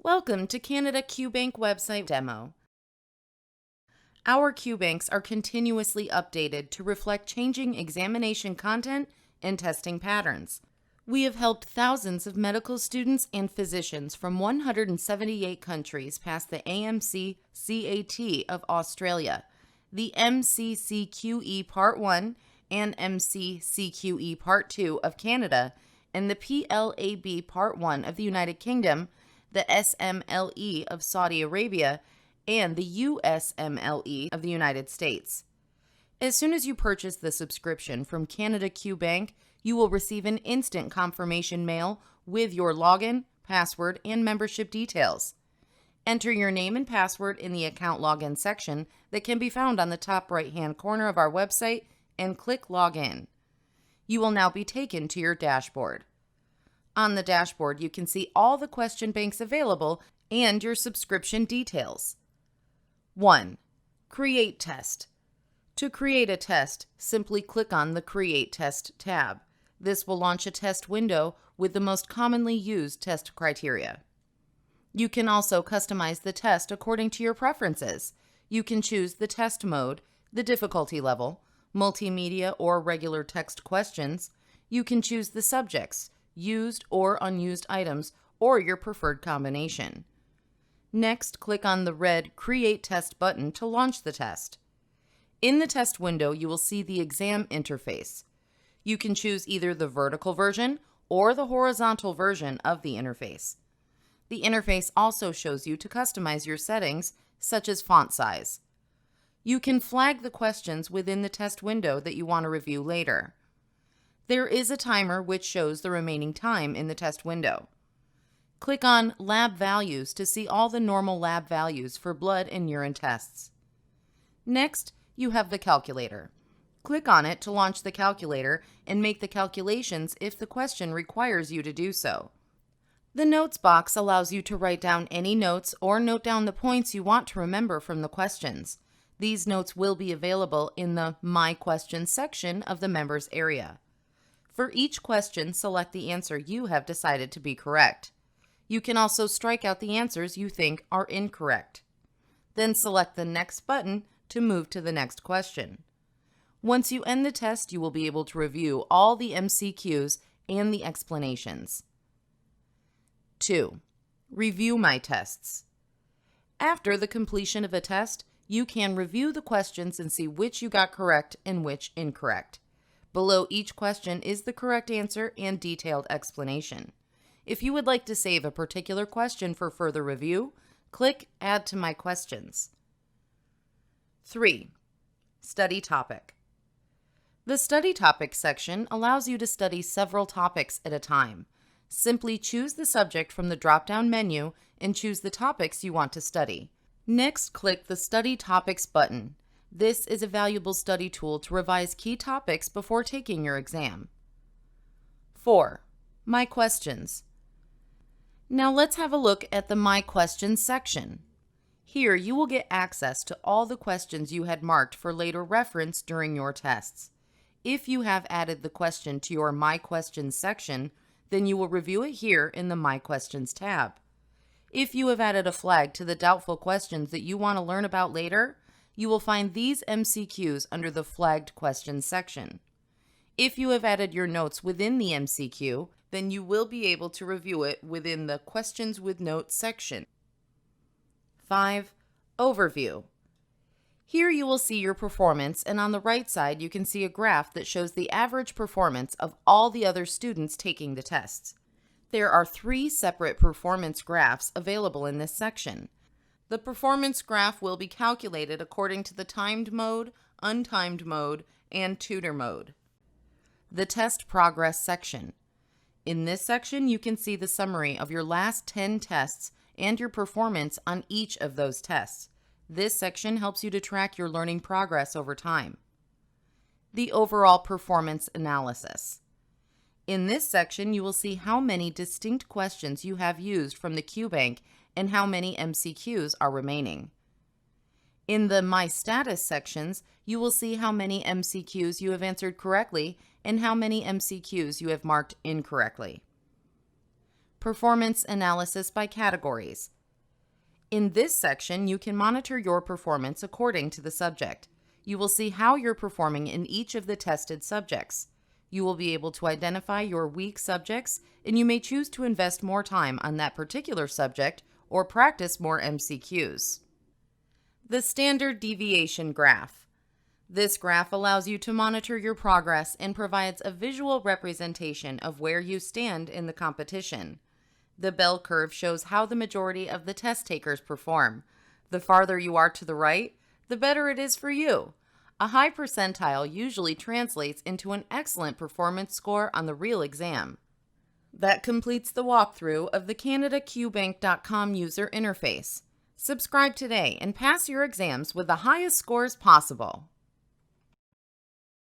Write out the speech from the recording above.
Welcome to Canada QBank website demo. Our QBanks are continuously updated to reflect changing examination content and testing patterns. We have helped thousands of medical students and physicians from 178 countries pass the AMC CAT of Australia, the MCCQE Part 1 and MCCQE Part 2 of Canada, and the PLAB Part 1 of the United Kingdom, the SMLE of Saudi Arabia, and the USMLE of the United States. As soon as you purchase the subscription from Canada QBank, you will receive an instant confirmation mail with your login, password, and membership details. Enter your name and password in the account login section that can be found on the top right-hand corner of our website and click Login. You will now be taken to your dashboard. On the dashboard, you can see all the question banks available and your subscription details. 1. Create Test. To create a test, simply click on the Create Test tab. This will launch a test window with the most commonly used test criteria. You can also customize the test according to your preferences. You can choose the test mode, the difficulty level, multimedia or regular text questions. You can choose the subjects, used or unused items, or your preferred combination. Next, click on the red Create Test button to launch the test. In the test window, you will see the exam interface. You can choose either the vertical version or the horizontal version of the interface. The interface also shows you to customize your settings, such as font size. You can flag the questions within the test window that you want to review later. There is a timer which shows the remaining time in the test window. Click on Lab Values to see all the normal lab values for blood and urine tests. Next, you have the calculator. Click on it to launch the calculator and make the calculations if the question requires you to do so. The Notes box allows you to write down any notes or note down the points you want to remember from the questions. These notes will be available in the My Questions section of the Members area. For each question, select the answer you have decided to be correct. You can also strike out the answers you think are incorrect. Then select the Next button to move to the next question. Once you end the test, you will be able to review all the MCQs and the explanations. 2. Review My Tests. After the completion of a test, you can review the questions and see which you got correct and which incorrect. Below each question is the correct answer and detailed explanation. If you would like to save a particular question for further review, click Add to My Questions. 3. Study Topic. The Study Topic section allows you to study several topics at a time. Simply choose the subject from the drop-down menu and choose the topics you want to study. Next, click the Study Topics button. This is a valuable study tool to revise key topics before taking your exam. 4. My Questions. Now let's have a look at the My Questions section. Here you will get access to all the questions you had marked for later reference during your tests. If you have added the question to your My Questions section, then you will review it here in the My Questions tab. If you have added a flag to the doubtful questions that you want to learn about later, you will find these MCQs under the Flagged Questions section. If you have added your notes within the MCQ, then you will be able to review it within the Questions with Notes section. 5. Overview. Here you will see your performance, and on the right side you can see a graph that shows the average performance of all the other students taking the tests. There are 3 separate performance graphs available in this section. The performance graph will be calculated according to the timed mode, untimed mode, and tutor mode. The Test Progress section. In this section, you can see the summary of your last 10 tests and your performance on each of those tests. This section helps you to track your learning progress over time. The Overall Performance Analysis. In this section, you will see how many distinct questions you have used from the QBank and how many MCQs are remaining. In the My Status sections, you will see how many MCQs you have answered correctly and how many MCQs you have marked incorrectly. Performance analysis by categories. In this section, you can monitor your performance according to the subject. You will see how you're performing in each of the tested subjects. You will be able to identify your weak subjects, and you may choose to invest more time on that particular subject or practice more MCQs. The standard deviation graph. This graph allows you to monitor your progress and provides a visual representation of where you stand in the competition. The bell curve shows how the majority of the test takers perform. The farther you are to the right, the better it is for you. A high percentile usually translates into an excellent performance score on the real exam. That completes the walkthrough of the CanadaQBank.com user interface. Subscribe today and pass your exams with the highest scores possible.